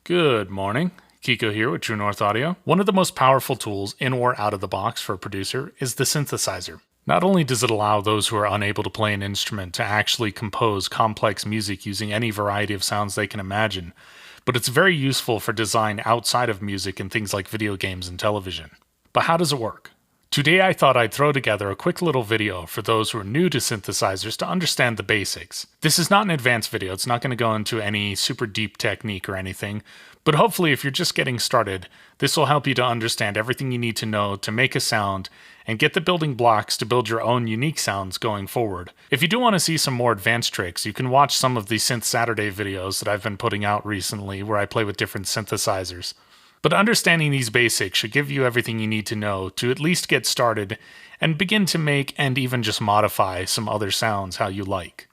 Good morning. Kiko here with True North Audio. One of the most powerful tools in or out of the box for a producer is the synthesizer. Not only does it allow those who are unable to play an instrument to actually compose complex music using any variety of sounds they can imagine, but it's very useful for design outside of music in things like video games and television. But how does it work? Today I thought I'd throw together a quick little video for those who are new to synthesizers to understand the basics. This is not an advanced video, it's not going to go into any super deep technique or anything, but hopefully if you're just getting started, this will help you to understand everything you need to know to make a sound and get the building blocks to build your own unique sounds going forward. If you do want to see some more advanced tricks, you can watch some of the Synth Saturday videos that I've been putting out recently where I play with different synthesizers. But understanding these basics should give you everything you need to know to at least get started and begin to make and even just modify some other sounds how you like.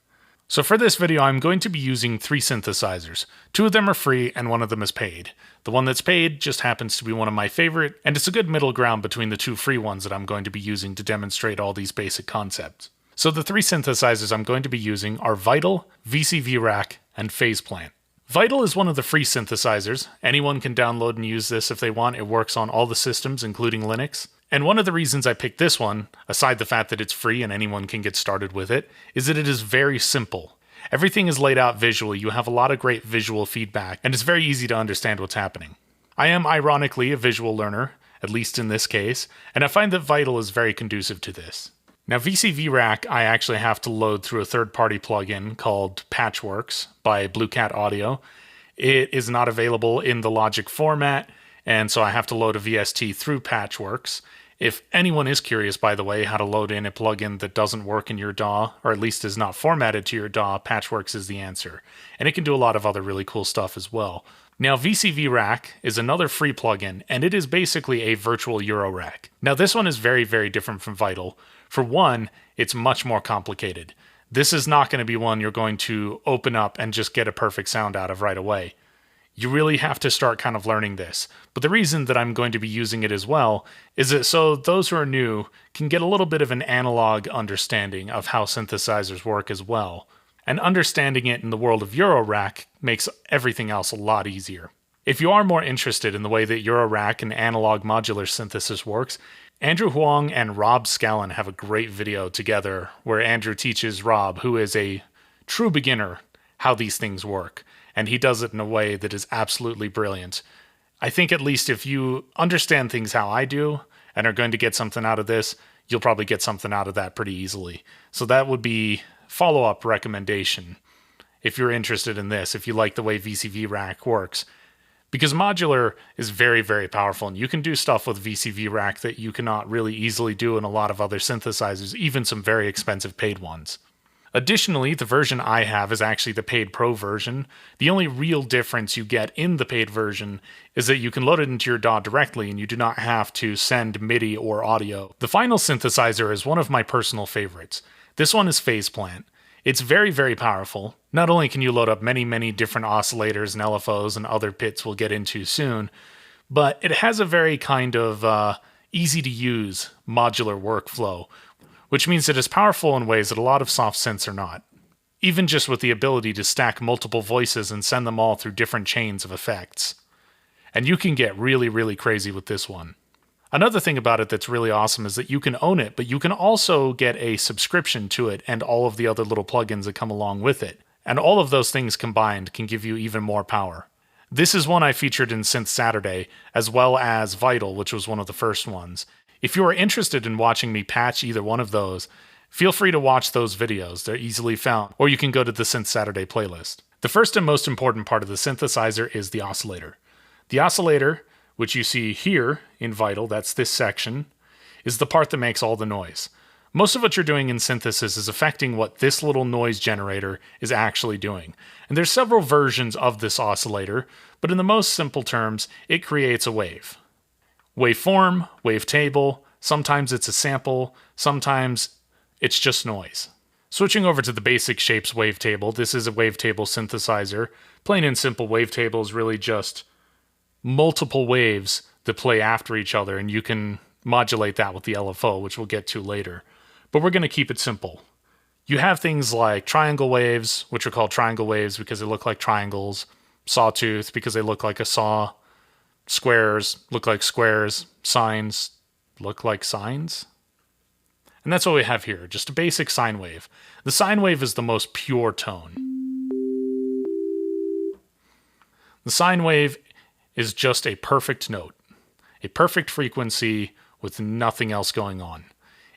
So for this video, I'm going to be using 3 synthesizers. 2 of them are free and 1 of them is paid. The one that's paid just happens to be one of my favorite, and it's a good middle ground between the 2 free ones that I'm going to be using to demonstrate all these basic concepts. So the 3 synthesizers I'm going to be using are Vital, VCV Rack, and Phase Plant. Vital is one of the free synthesizers. Anyone can download and use this if they want. It works on all the systems, including Linux. And one of the reasons I picked this one, aside the fact that it's free and anyone can get started with it, is that it is very simple. Everything is laid out visually. You have a lot of great visual feedback, and it's very easy to understand what's happening. I am ironically a visual learner, at least in this case, and I find that Vital is very conducive to this. Now VCV Rack, I actually have to load through a third-party plugin called Patchworks by Blue Cat Audio. It is not available in the Logic format, and so I have to load a VST through Patchworks. If anyone is curious, by the way, how to load in a plugin that doesn't work in your DAW, or at least is not formatted to your DAW, Patchworks is the answer. And it can do a lot of other really cool stuff as well. Now VCV Rack is another free plugin, and it is basically a virtual Euro rack. Now this one is very, very different from Vital. For one, it's much more complicated. This is not going to be one you're going to open up and just get a perfect sound out of right away. You really have to start kind of learning this. But the reason that I'm going to be using it as well is that so those who are new can get a little bit of an analog understanding of how synthesizers work as well. And understanding it in the world of Eurorack makes everything else a lot easier. If you are more interested in the way that Eurorack and analog modular synthesis works, Andrew Huang and Rob Scallon have a great video together where Andrew teaches Rob, who is a true beginner, how these things work. And he does it in a way that is absolutely brilliant. I think at least if you understand things how I do and are going to get something out of this, you'll probably get something out of that pretty easily. So that would be follow-up recommendation if you're interested in this, if you like the way VCV Rack works. Because modular is very, very powerful, and you can do stuff with VCV Rack that you cannot really easily do in a lot of other synthesizers, even some very expensive paid ones. Additionally, the version I have is actually the paid pro version. The only real difference you get in the paid version is that you can load it into your DAW directly and you do not have to send MIDI or audio. The final synthesizer is one of my personal favorites. This one is Phase Plant. It's very, very powerful. Not only can you load up many, many different oscillators and LFOs and other pits we'll get into soon, but it has a very kind of easy-to-use modular workflow, which means it is powerful in ways that a lot of soft synths are not. Even just with the ability to stack multiple voices and send them all through different chains of effects. And you can get really, really crazy with this one. Another thing about it that's really awesome is that you can own it, but you can also get a subscription to it and all of the other little plugins that come along with it. And all of those things combined can give you even more power. This is one I featured in Synth Saturday, as well as Vital, which was one of the first ones. If you are interested in watching me patch either one of those, feel free to watch those videos. They're easily found, or you can go to the Synth Saturday playlist. The first and most important part of the synthesizer is the oscillator. The oscillator, which you see here in Vital, that's this section, is the part that makes all the noise. Most of what you're doing in synthesis is affecting what this little noise generator is actually doing. And there's several versions of this oscillator, but in the most simple terms, it creates a wave. Waveform, wavetable, sometimes it's a sample, sometimes it's just noise. Switching over to the basic shapes wavetable, this is a wavetable synthesizer. Plain and simple, wavetable is really just multiple waves that play after each other, and you can modulate that with the LFO, which we'll get to later. But we're going to keep it simple. You have things like triangle waves, which are called triangle waves because they look like triangles. sawtooth because they look like a saw. Squares look like squares. Sines look like sines. And that's what we have here, just a basic sine wave. The sine wave is the most pure tone. The sine wave is just a perfect note, a perfect frequency with nothing else going on.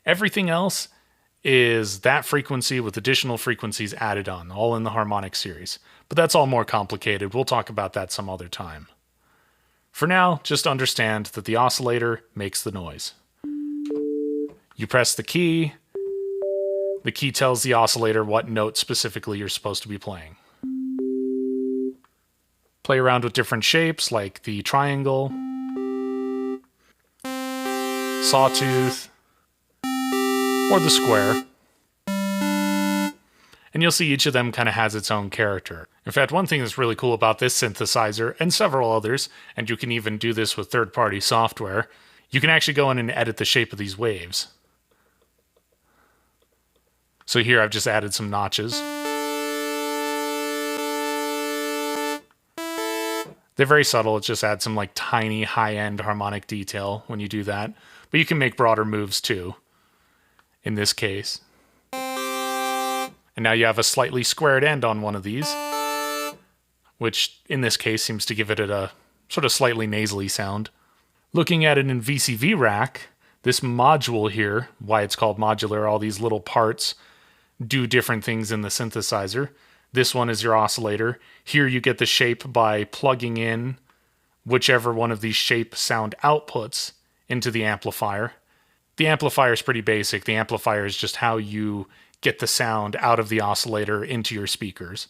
Everything else is that frequency with additional frequencies added on, all in the harmonic series. But that's all more complicated. We'll talk about that some other time. For now, just understand that the oscillator makes the noise. You press the key tells the oscillator what note specifically you're supposed to be playing. Play around with different shapes like the triangle, sawtooth, or the square. And you'll see each of them kind of has its own character. In fact, one thing that's really cool about this synthesizer, and several others, and you can even do this with third-party software, you can actually go in and edit the shape of these waves. So here I've just added some notches. They're very subtle, it just adds some like tiny high-end harmonic detail when you do that. But you can make broader moves too, in this case. And now you have a slightly squared end on one of these, which in this case seems to give it a sort of slightly nasally sound. Looking at it in VCV rack, this module here, why it's called modular, all these little parts do different things in the synthesizer. This one is your oscillator. Here you get the shape by plugging in whichever one of these shape sound outputs into the amplifier. The amplifier is pretty basic. The amplifier is just how you get the sound out of the oscillator into your speakers.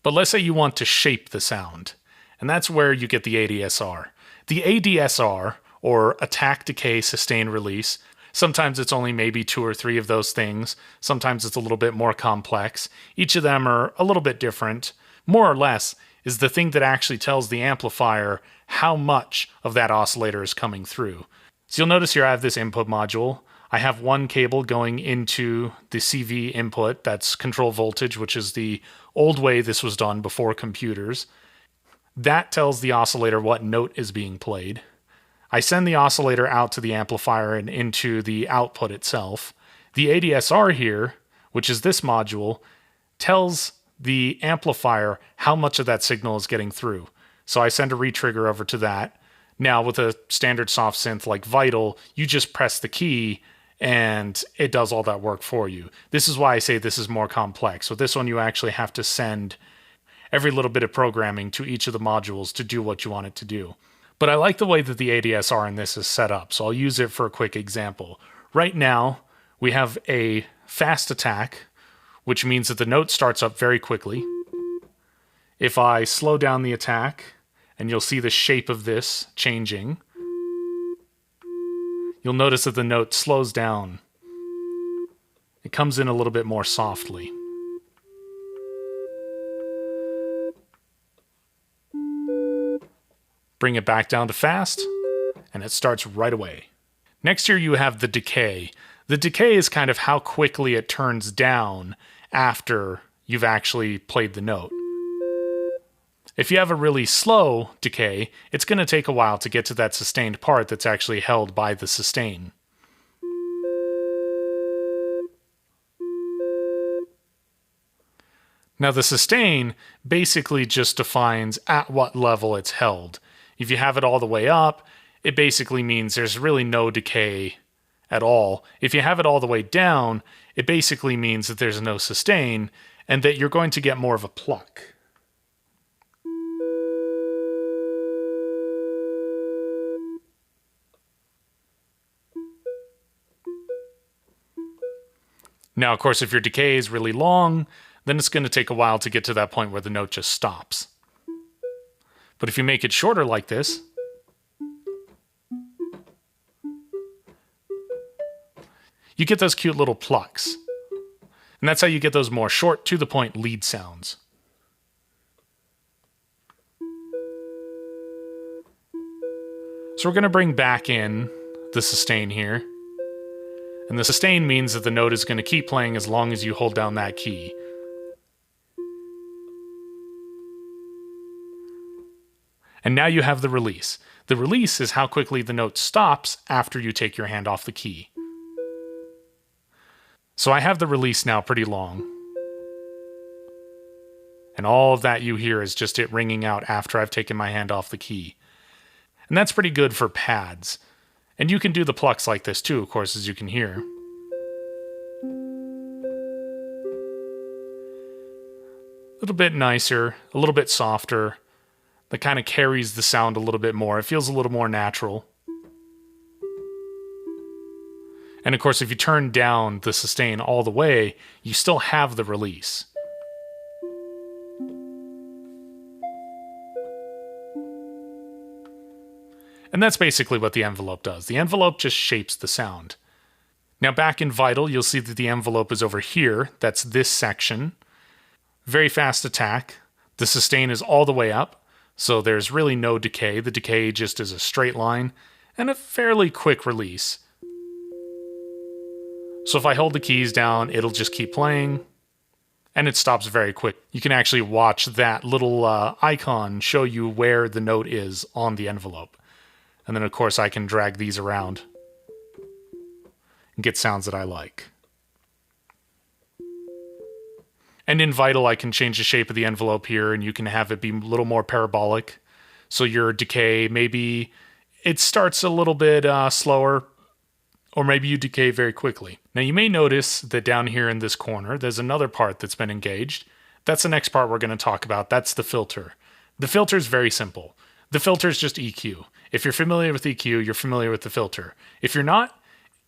But let's say you want to shape the sound, and that's where you get the ADSR. The ADSR, or attack, decay, sustain, release, sometimes it's only maybe 2 or 3 of those things. Sometimes it's a little bit more complex. Each of them are a little bit different. More or less is the thing that actually tells the amplifier how much of that oscillator is coming through. So you'll notice here I have this input module. I have one cable going into the CV input, that's control voltage, which is the old way this was done before computers. That tells the oscillator what note is being played. I send the oscillator out to the amplifier and into the output itself. The ADSR here, which is this module, tells the amplifier how much of that signal is getting through. So I send a retrigger over to that. Now with a standard soft synth like Vital, you just press the key and it does all that work for you. This is why I say this is more complex. With this one, you actually have to send every little bit of programming to each of the modules to do what you want it to do. But I like the way that the ADSR in this is set up, so I'll use it for a quick example. Right now, we have a fast attack, which means that the note starts up very quickly. If I slow down the attack, and you'll see the shape of this changing, you'll notice that the note slows down. It comes in a little bit more softly. Bring it back down to fast, and it starts right away. Next here you have the decay. The decay is kind of how quickly it turns down after you've actually played the note. If you have a really slow decay, it's going to take a while to get to that sustained part that's actually held by the sustain. Now the sustain basically just defines at what level it's held. If you have it all the way up, it basically means there's really no decay at all. If you have it all the way down, it basically means that there's no sustain and that you're going to get more of a pluck. Now, of course, if your decay is really long, then it's going to take a while to get to that point where the note just stops. But if you make it shorter like this, you get those cute little plucks. And that's how you get those more short, to the point lead sounds. So we're going to bring back in the sustain here. And the sustain means that the note is going to keep playing as long as you hold down that key. And now you have the release. The release is how quickly the note stops after you take your hand off the key. So I have the release now pretty long. And all of that you hear is just it ringing out after I've taken my hand off the key. And that's pretty good for pads. And you can do the plucks like this too, of course, as you can hear. A little bit nicer, a little bit softer. That kind of carries the sound a little bit more. It feels a little more natural. And of course, if you turn down the sustain all the way, you still have the release. And that's basically what the envelope does. The envelope just shapes the sound. Now back in Vital, you'll see that the envelope is over here. That's this section. Very fast attack. The sustain is all the way up, so there's really no decay. The decay just is a straight line and a fairly quick release. So if I hold the keys down, it'll just keep playing, and it stops very quick. You can actually watch that little icon show you where the note is on the envelope. And then, of course, I can drag these around and get sounds that I like. And in Vital, I can change the shape of the envelope here, and you can have it be a little more parabolic. So your decay, maybe it starts a little bit slower, or maybe you decay very quickly. Now, you may notice that down here in this corner, there's another part that's been engaged. That's the next part we're going to talk about. That's the filter. The filter is very simple. The filter is just EQ. If you're familiar with EQ, you're familiar with the filter. If you're not,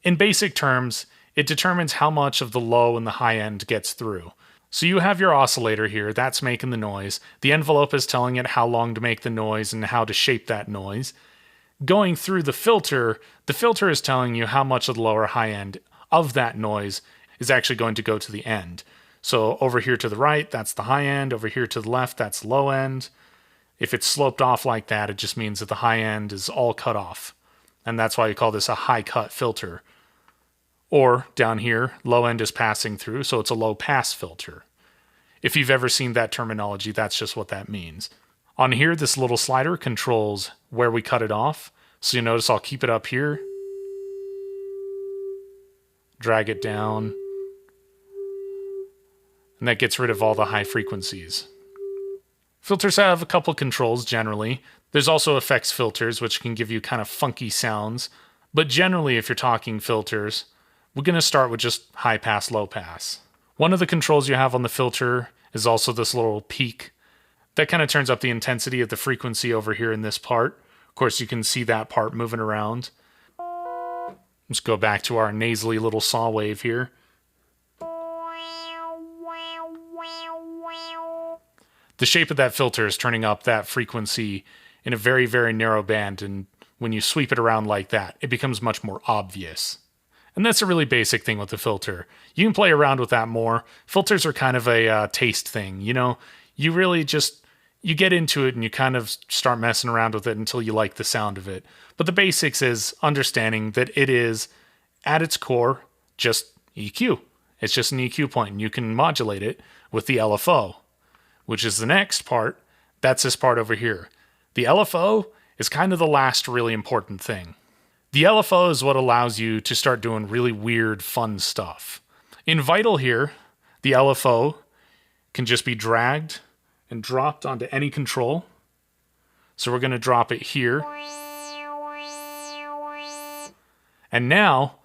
in basic terms, it determines how much of the low and the high end gets through. So you have your oscillator here, that's making the noise. The envelope is telling it how long to make the noise and how to shape that noise. Going through the filter is telling you how much of the lower high end of that noise is actually going to go to the end. So over here to the right, that's the high end. Over here to the left, that's low end. If it's sloped off like that, it just means that the high end is all cut off. And that's why you call this a high cut filter. Or down here, low end is passing through, so it's a low pass filter. If you've ever seen that terminology, that's just what that means. On here, this little slider controls where we cut it off. So you notice I'll keep it up here. Drag it down. And that gets rid of all the high frequencies. Filters have a couple controls generally. There's also effects filters, which can give you kind of funky sounds. But generally, if you're talking filters, we're going to start with just high pass, low pass. One of the controls you have on the filter is also this little peak. That kind of turns up the intensity of the frequency over here in this part. Of course, you can see that part moving around. Let's go back to our nasally little saw wave here. The shape of that filter is turning up that frequency in a very, very narrow band, and when you sweep it around like that, it becomes much more obvious. And that's a really basic thing with the filter. You can play around with that more. Filters are kind of a taste thing, you know? You really just, you get into it and you kind of start messing around with it until you like the sound of it. But the basics is understanding that it is, at its core, just EQ. It's just an EQ point, and you can modulate it with the LFO, which is the next part. That's this part over here. The LFO is kind of the last really important thing. The LFO is what allows you to start doing really weird, fun stuff. In Vital here, the LFO can just be dragged and dropped onto any control. So we're going to drop it here. And now,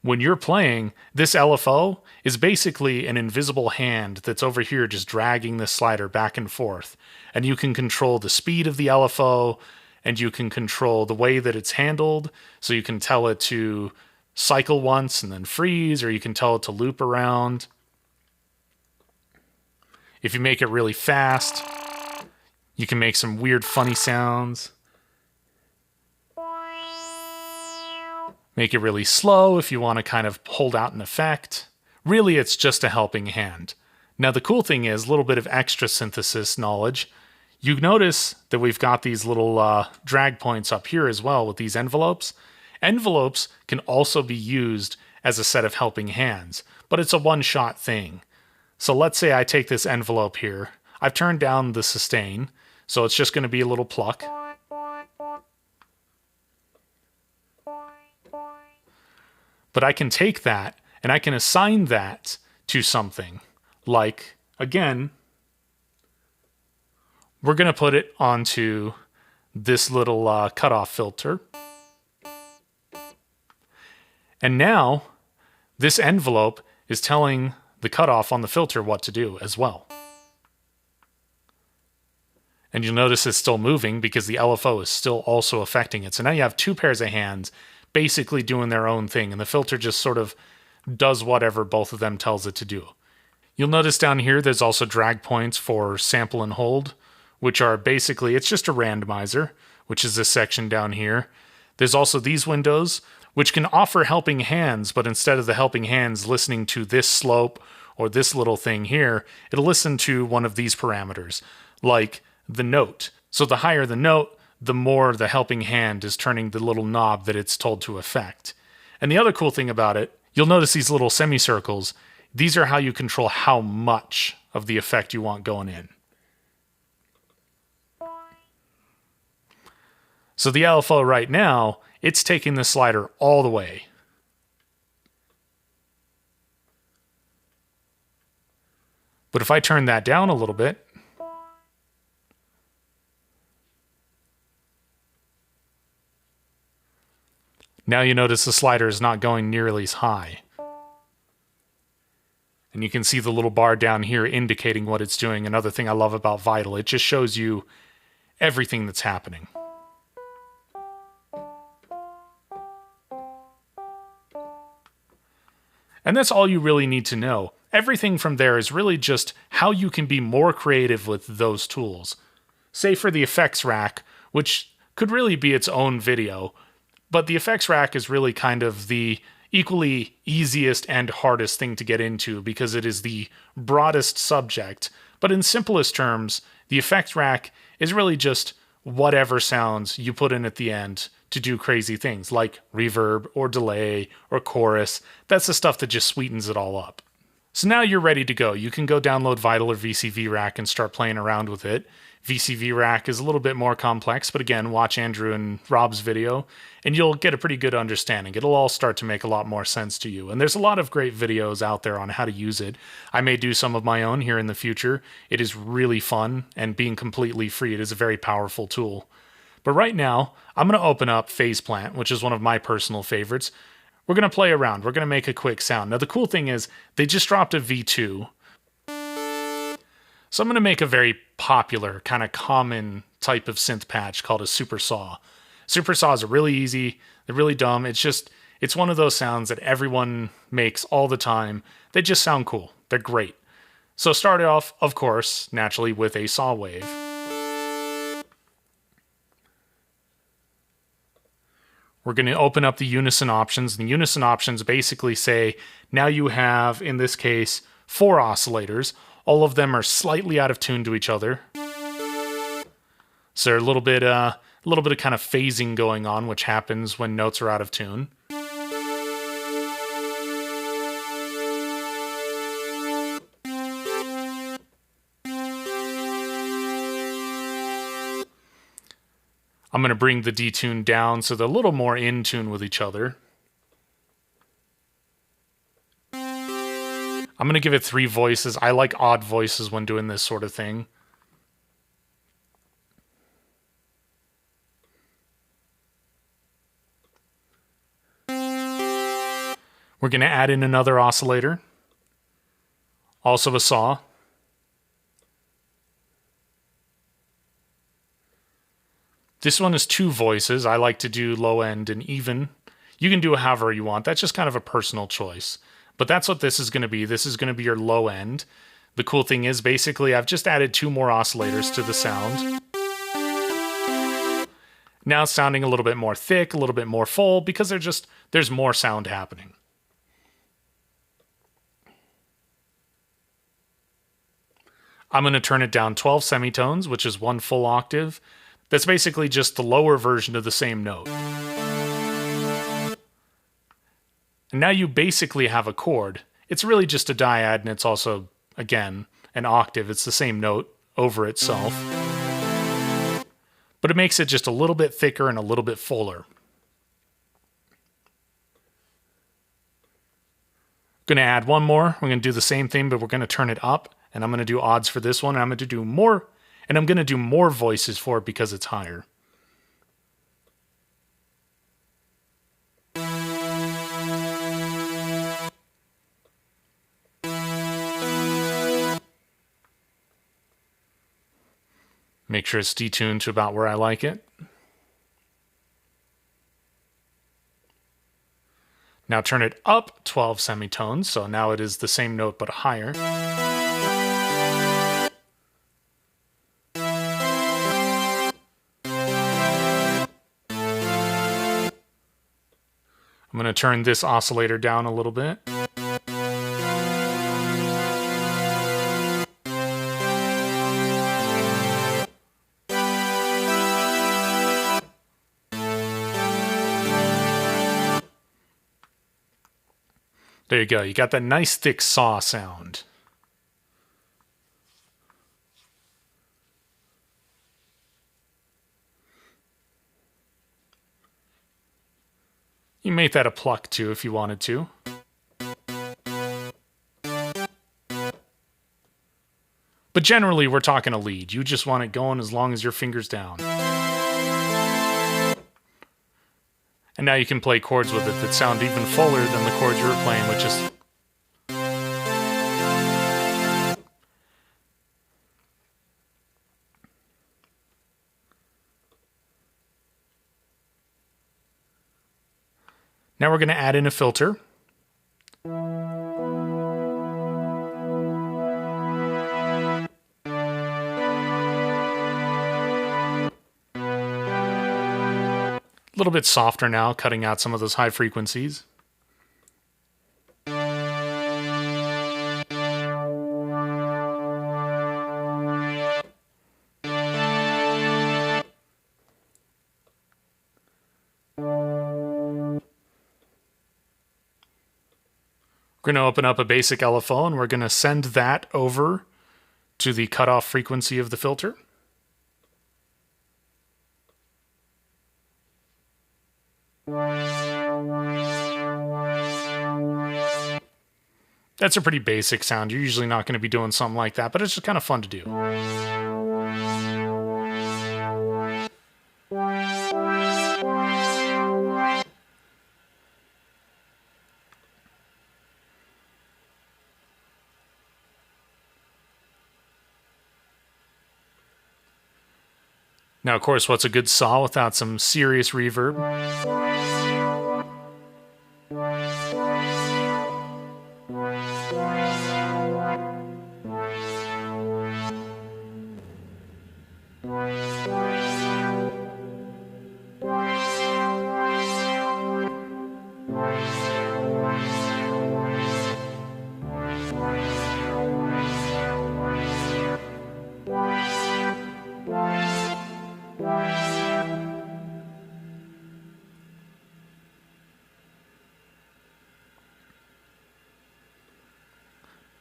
when you're playing, this LFO is basically an invisible hand that's over here just dragging this slider back and forth. And you can control the speed of the LFO, and you can control the way that it's handled. So you can tell it to cycle once and then freeze, or you can tell it to loop around. If you make it really fast, you can make some weird, funny sounds. Make it really slow if you want to kind of hold out an effect. Really, it's just a helping hand. Now, the cool thing is, a little bit of extra synthesis knowledge. You notice that we've got these little drag points up here as well with these envelopes. Envelopes can also be used as a set of helping hands, but it's a one-shot thing. So let's say I take this envelope here. I've turned down the sustain, So it's just going to be a little pluck. But I can take that and I can assign that to something. Like, again, we're going to put it onto this little cutoff filter. And now this envelope is telling the cutoff on the filter what to do as well. And you'll notice it's still moving because the LFO is still also affecting it. So now you have two pairs of hands basically doing their own thing, and the filter just sort of does whatever both of them tells it to do. You'll notice down here there's also drag points for sample and hold, which are basically, it's just a randomizer, which is this section down here. There's also these windows, which can offer helping hands, but instead of the helping hands listening to this slope or this little thing here, it'll listen to one of these parameters, like the note. So the higher the note, the more the helping hand is turning the little knob that it's told to affect. And the other cool thing about it, you'll notice these little semicircles. These are how you control how much of the effect you want going in. So the LFO right now, it's taking the slider all the way. But if I turn that down a little bit, now you notice the slider is not going nearly as high. And you can see the little bar down here indicating what it's doing. Another thing I love about Vital, it just shows you everything that's happening. And that's all you really need to know. Everything from there is really just how you can be more creative with those tools. Say for the effects rack, which could really be its own video, but the effects rack is really kind of the equally easiest and hardest thing to get into because it is the broadest subject. But in simplest terms, the effects rack is really just whatever sounds you put in at the end to do crazy things like reverb or delay or chorus. That's the stuff that just sweetens it all up. So now you're ready to go. You can go download Vital or VCV Rack and start playing around with it. VCV Rack is a little bit more complex, but again, watch Andrew and Rob's video and you'll get a pretty good understanding. It'll all start to make a lot more sense to you. And there's a lot of great videos out there on how to use it. I may do some of my own here in the future. It is really fun, and being completely free, it is a very powerful tool. But right now, I'm going to open up Phase Plant, which is one of my personal favorites. We're going to play around. We're going to make a quick sound. Now, the cool thing is they just dropped a V2. So I'm going to make a very popular, kind of common type of synth patch called a super saw. Super saws are really easy. They're really dumb. It's one of those sounds that everyone makes all the time. They just sound cool. They're great. So start off, of course, naturally with a saw wave. We're going to open up the unison options. The unison options basically say, now you have, in this case, 4 oscillators. All of them are slightly out of tune to each other. So a little bit of kind of phasing going on, which happens when notes are out of tune. I'm going to bring the detune down so they're a little more in tune with each other. I'm going to give it 3 voices. I like odd voices when doing this sort of thing. We're going to add in another oscillator. Also a saw. This one is 2 voices. I like to do low end and even. You can do it however you want. That's just kind of a personal choice. But that's what this is going to be. This is going to be your low end. The cool thing is basically I've just added 2 more oscillators to the sound. Now it's sounding a little bit more thick, a little bit more full because there's more sound happening. I'm going to turn it down 12 semitones, which is 1 full octave. That's basically just the lower version of the same note. And now you basically have a chord. It's really just a dyad, and it's also, again, an octave. It's the same note over itself. but it makes it just a little bit thicker and a little bit fuller. Going to add one more. We're going to do the same thing, but we're going to turn it up, and I'm going to do odds for this one. And I'm going to do more, and I'm going to do more voices for it because it's higher. Make sure it's detuned to about where I like it. Now turn it up 12 semitones, so now it is the same note but higher. I'm going to turn this oscillator down a little bit. There you go. You got that nice thick saw sound. You make that a pluck too if you wanted to. But generally we're talking a lead. You just want it going as long as your finger's down. And now you can play chords with it that sound even fuller than the chords you were playing with just... Now we're going to add in a filter. A little bit softer now, cutting out some of those high frequencies. We're going to open up a basic LFO and we're going to send that over to the cutoff frequency of the filter. That's a pretty basic sound. You're usually not going to be doing something like that, but it's just kind of fun to do. Now, of course, what's a good saw without some serious reverb?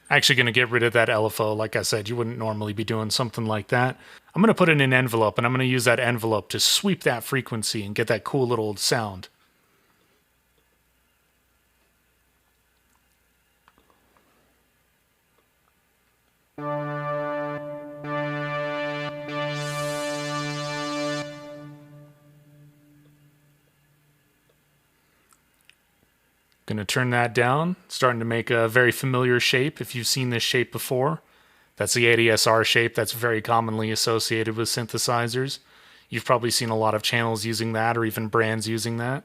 Actually going to get rid of that LFO. Like I said, you wouldn't normally be doing something like that. I'm going to put in an envelope, and I'm going to use that envelope to sweep that frequency and get that cool little sound. Going to turn that down, starting to make a very familiar shape if you've seen this shape before. That's the ADSR shape that's very commonly associated with synthesizers. You've probably seen a lot of channels using that or even brands using that.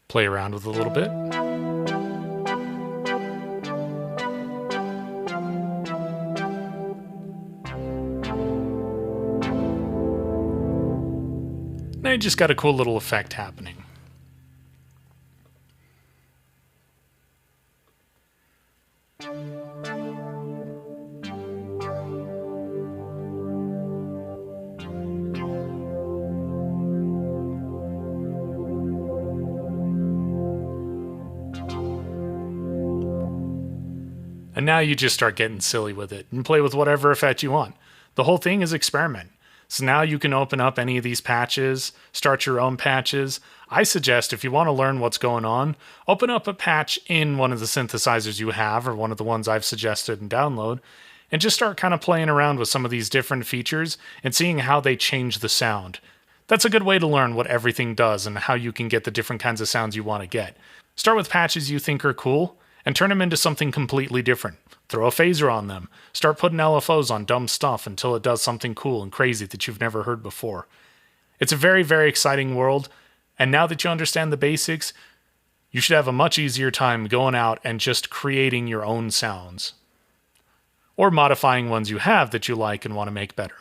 Play around with a little bit. Now you just got a cool little effect happening. And now you just start getting silly with it and play with whatever effect you want. The whole thing is experiment. So now you can open up any of these patches, start your own patches. I suggest if you want to learn what's going on, open up a patch in one of the synthesizers you have or one of the ones I've suggested and download, and just start kind of playing around with some of these different features and seeing how they change the sound. That's a good way to learn what everything does and how you can get the different kinds of sounds you want to get. Start with patches you think are cool and turn them into something completely different. Throw a phaser on them. Start putting LFOs on dumb stuff until it does something cool and crazy that you've never heard before. It's a very, very exciting world, and now that you understand the basics, you should have a much easier time going out and just creating your own sounds. Or modifying ones you have that you like and want to make better.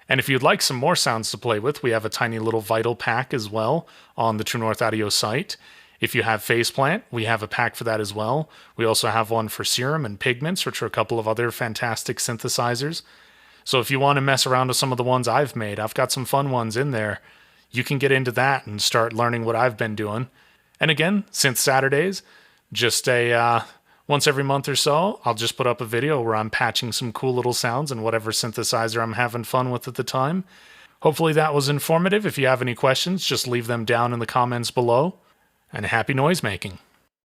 And if you'd like some more sounds to play with, we have a tiny little Vital pack as well on the True North Audio site. If you have Faceplant, we have a pack for that as well. We also have one for Serum and Pigments, which are a couple of other fantastic synthesizers. So if you want to mess around with some of the ones I've made, I've got some fun ones in there. You can get into that and start learning what I've been doing. And again, Synth Saturdays, just once every month or so, I'll just put up a video where I'm patching some cool little sounds and whatever synthesizer I'm having fun with at the time. Hopefully that was informative. If you have any questions, just leave them down in the comments below. And happy noise making.